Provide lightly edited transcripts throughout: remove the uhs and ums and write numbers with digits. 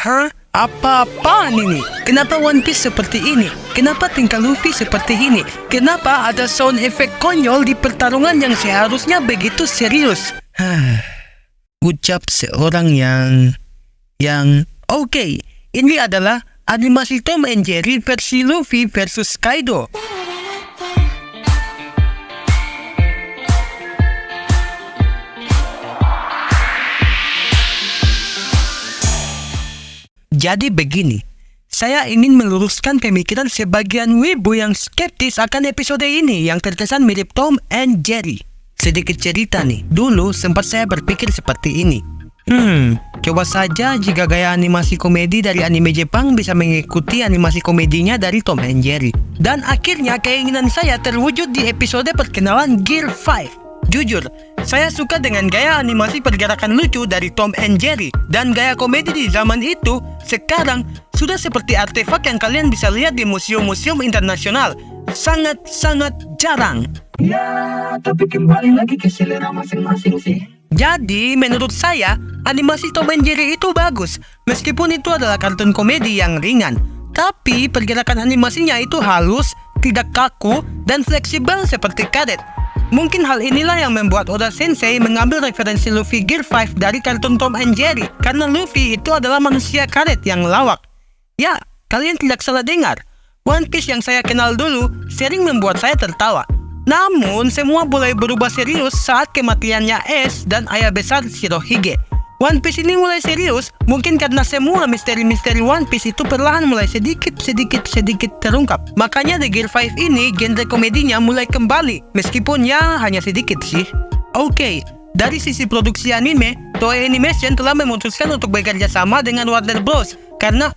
Hah? Apa-apaan ini? Kenapa One Piece seperti ini? Kenapa tingkah Luffy seperti ini? Kenapa ada sound effect konyol di pertarungan yang seharusnya begitu serius? Ucap seorang yang oke, ini adalah animasi Tom and Jerry versi Luffy versus Kaido. Jadi begini, saya ingin meluruskan pemikiran sebagian wibu yang skeptis akan episode ini yang terkesan mirip Tom and Jerry. Sedikit cerita nih, dulu sempat saya berpikir seperti ini. Coba saja jika gaya animasi komedi dari anime Jepang bisa mengikuti animasi komedinya dari Tom and Jerry. Dan akhirnya keinginan saya terwujud di episode perkenalan Gear 5. Jujur, saya suka dengan gaya animasi pergerakan lucu dari Tom and Jerry. Dan gaya komedi di zaman itu, sekarang, sudah seperti artefak yang kalian bisa lihat di museum-museum internasional. Sangat-sangat jarang. Ya, tapi kembali lagi ke selera masing-masing sih. Jadi, menurut saya, animasi Tom and Jerry itu bagus. Meskipun itu adalah kartun komedi yang ringan. Tapi, pergerakan animasinya itu halus, tidak kaku, dan fleksibel seperti karet. Mungkin hal inilah yang membuat Oda Sensei mengambil referensi Luffy Gear 5 dari kartun Tom and Jerry. Karena Luffy itu adalah manusia karet yang lawak. Ya, kalian tidak salah dengar. One Piece yang saya kenal dulu sering membuat saya tertawa. Namun, semua mulai berubah serius saat kematiannya Ace dan ayah besar Shirohige. One Piece ini mulai serius, mungkin karena semua misteri-misteri One Piece itu perlahan mulai sedikit terungkap. Makanya di Gear 5 ini genre komedinya mulai kembali, meskipun ya hanya sedikit sih. Oke, dari sisi produksi anime, Toei Animation telah memutuskan untuk bekerja sama dengan Warner Bros. Karena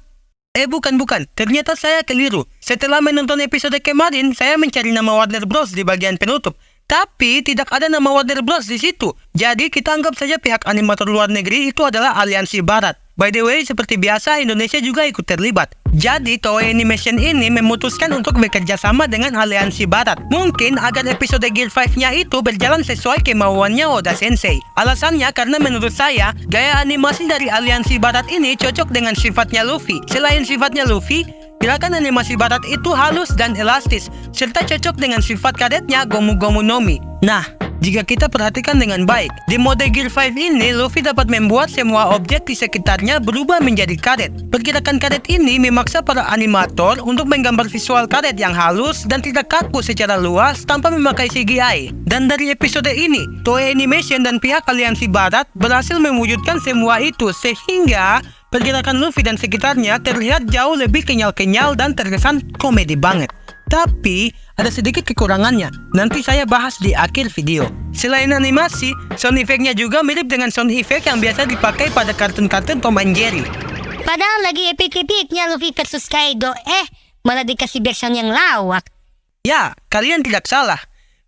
bukan, ternyata saya keliru. Setelah menonton episode kemarin, saya mencari nama Warner Bros. Di bagian penutup. Tapi tidak ada nama Warner Bros. Di situ. Jadi kita anggap saja pihak animator luar negeri itu adalah Aliansi Barat. By the way, seperti biasa Indonesia juga ikut terlibat. Jadi Toei Animation ini memutuskan untuk bekerja sama dengan Aliansi Barat. Mungkin agar episode Gear 5-nya itu berjalan sesuai kemauannya Oda Sensei. Alasannya karena menurut saya, gaya animasi dari Aliansi Barat ini cocok dengan sifatnya Luffy. Selain sifatnya Luffy, gerakan animasi barat itu halus dan elastis, serta cocok dengan sifat karetnya Gomu Gomu no Mi. Nah, jika kita perhatikan dengan baik, di mode Gear 5 ini, Luffy dapat membuat semua objek di sekitarnya berubah menjadi karet. Pergerakan karet ini memaksa para animator untuk menggambar visual karet yang halus dan tidak kaku secara luas tanpa memakai CGI. Dan dari episode ini, Toei Animation dan pihak Aliansi Barat berhasil mewujudkan semua itu sehingga pergerakan Luffy dan sekitarnya terlihat jauh lebih kenyal-kenyal dan terkesan komedi banget. Tapi, ada sedikit kekurangannya. Nanti saya bahas di akhir video. Selain animasi, sound effect-nya juga mirip dengan sound effect yang biasa dipakai pada kartun-kartun Tom and Jerry. Padahal lagi epic-epicnya Luffy versus Kaido, malah dikasih version yang lawak. Ya, kalian tidak salah.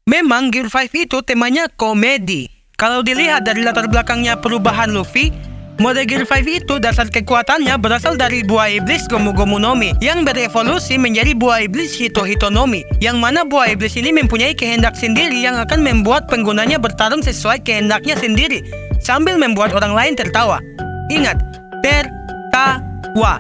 Memang Gear 5 itu temanya komedi. Kalau dilihat dari latar belakangnya perubahan Luffy, mode Gear 5 itu dasar kekuatannya berasal dari buah iblis Gomu Gomu no Mi yang berevolusi menjadi buah iblis Hito Hito no Mi, yang mana buah iblis ini mempunyai kehendak sendiri yang akan membuat penggunanya bertarung sesuai kehendaknya sendiri sambil membuat orang lain tertawa. Ingat, tertawa.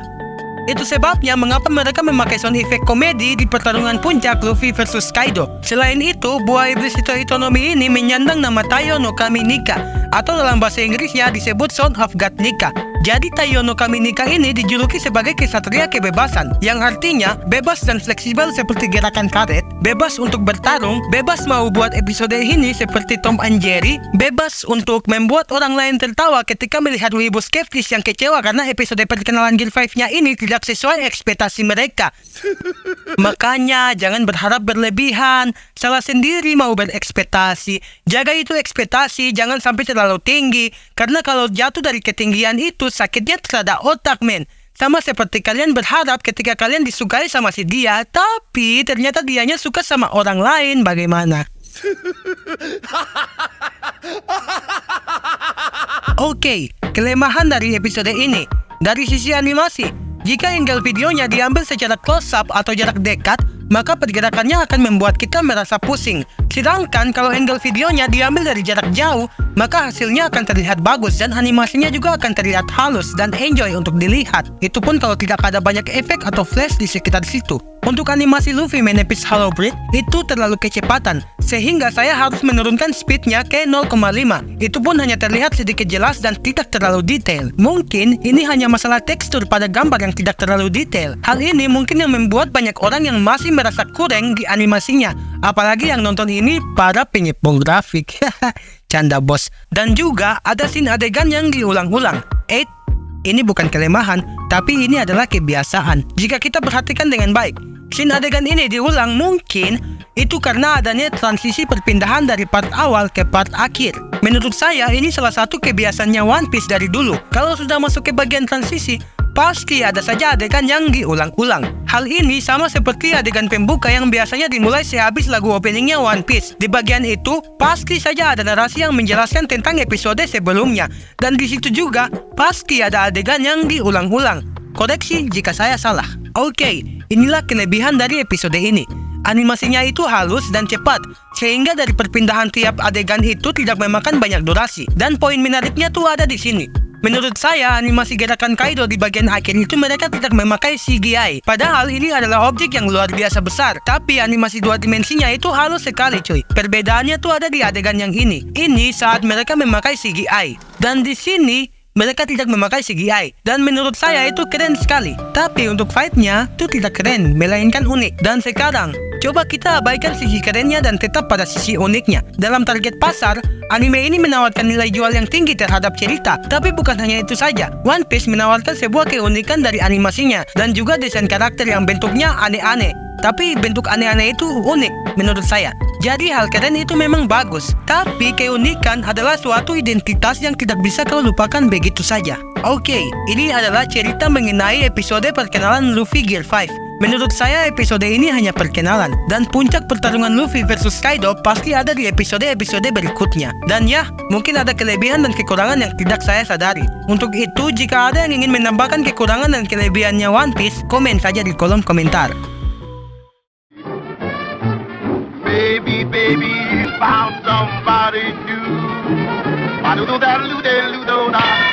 Itu sebabnya mengapa mereka memakai sound effect komedi di pertarungan puncak Luffy versus Kaido. Selain itu, buah iblis Hito Hito no Mi ini menyandang nama Taiyo no Kami Nika, atau dalam bahasa Inggrisnya disebut Son of God Nika. Jadi Taiyo no Kami Nika ini dijuluki sebagai kesatria kebebasan, yang artinya bebas dan fleksibel seperti gerakan karet, bebas untuk bertarung, bebas mau buat episode ini seperti Tom and Jerry, bebas untuk membuat orang lain tertawa ketika melihat wibu skeptis yang kecewa karena episode perkenalan Gear 5-nya ini tidak sesuai ekspektasi mereka. Makanya jangan berharap berlebihan, salah sendiri mau berekspektasi. Jaga itu ekspektasi, jangan sampai terlalu tinggi, karena kalau jatuh dari ketinggian itu sakitnya terhadap otak, men. Sama seperti kalian berharap ketika kalian disukai sama si dia, tapi ternyata dianya suka sama orang lain, bagaimana? Oke, kelemahan dari episode ini. Dari sisi animasi, Jika angle videonya diambil secara close-up atau jarak dekat, maka pergerakannya akan membuat kita merasa pusing. Sedangkan kalau angle videonya diambil dari jarak jauh, maka hasilnya akan terlihat bagus dan animasinya juga akan terlihat halus dan enjoy untuk dilihat. Itu pun kalau tidak ada banyak efek atau flash di sekitar situ. Untuk animasi Luffy menepis Hollow Breed, itu terlalu kecepatan, sehingga saya harus menurunkan speednya ke 0,5. Itu pun hanya terlihat sedikit jelas dan tidak terlalu detail. Mungkin ini hanya masalah tekstur pada gambar yang tidak terlalu detail. Hal ini mungkin yang membuat banyak orang yang masih merasa kurang di animasinya. Apalagi yang nonton ini para penyepol grafik. Canda bos. Dan juga ada scene adegan yang diulang-ulang. Ini bukan kelemahan, tapi ini adalah kebiasaan. Jika kita perhatikan dengan baik, scene adegan ini diulang mungkin itu karena adanya transisi perpindahan dari part awal ke part akhir. Menurut saya ini salah satu kebiasaannya One Piece dari dulu. Kalau sudah masuk ke bagian transisi, pasti ada saja adegan yang diulang-ulang. Hal ini sama seperti adegan pembuka yang biasanya dimulai sehabis lagu openingnya One Piece. Di bagian itu, pasti saja ada narasi yang menjelaskan tentang episode sebelumnya. Dan di situ juga, pasti ada adegan yang diulang-ulang. Koreksi jika saya salah. Oke, inilah kelebihan dari episode ini. Animasinya itu halus dan cepat, sehingga dari perpindahan tiap adegan itu tidak memakan banyak durasi. Dan poin menariknya tuh ada di sini. Menurut saya, animasi gerakan Kaido di bagian akhir itu mereka tidak memakai CGI. Padahal ini adalah objek yang luar biasa besar. Tapi animasi dua dimensinya itu halus sekali cuy. Perbedaannya tuh ada di adegan yang ini. Ini saat mereka memakai CGI. Dan di sini, mereka tidak memakai CGI. Dan menurut saya itu keren sekali. Tapi untuk fight-nya itu tidak keren, melainkan unik. Dan sekarang, coba kita abaikan sisi kerennya dan tetap pada sisi uniknya. Dalam target pasar, anime ini menawarkan nilai jual yang tinggi terhadap cerita. Tapi bukan hanya itu saja. One Piece menawarkan sebuah keunikan dari animasinya. Dan juga desain karakter yang bentuknya aneh-aneh. Tapi bentuk aneh-aneh itu unik menurut saya. Jadi hal keren itu memang bagus. Tapi keunikan adalah suatu identitas yang tidak bisa kau lupakan begitu saja. Oke, ini adalah cerita mengenai episode perkenalan Luffy Gear 5. Menurut saya episode ini hanya perkenalan. Dan puncak pertarungan Luffy versus Kaido pasti ada di episode-episode berikutnya. Dan ya, mungkin ada kelebihan dan kekurangan yang tidak saya sadari. Untuk itu, jika ada yang ingin menambahkan kekurangan dan kelebihannya One Piece, komen saja di kolom komentar. Baby, found somebody new. Ba-do-do-da-do-do-da-do-da.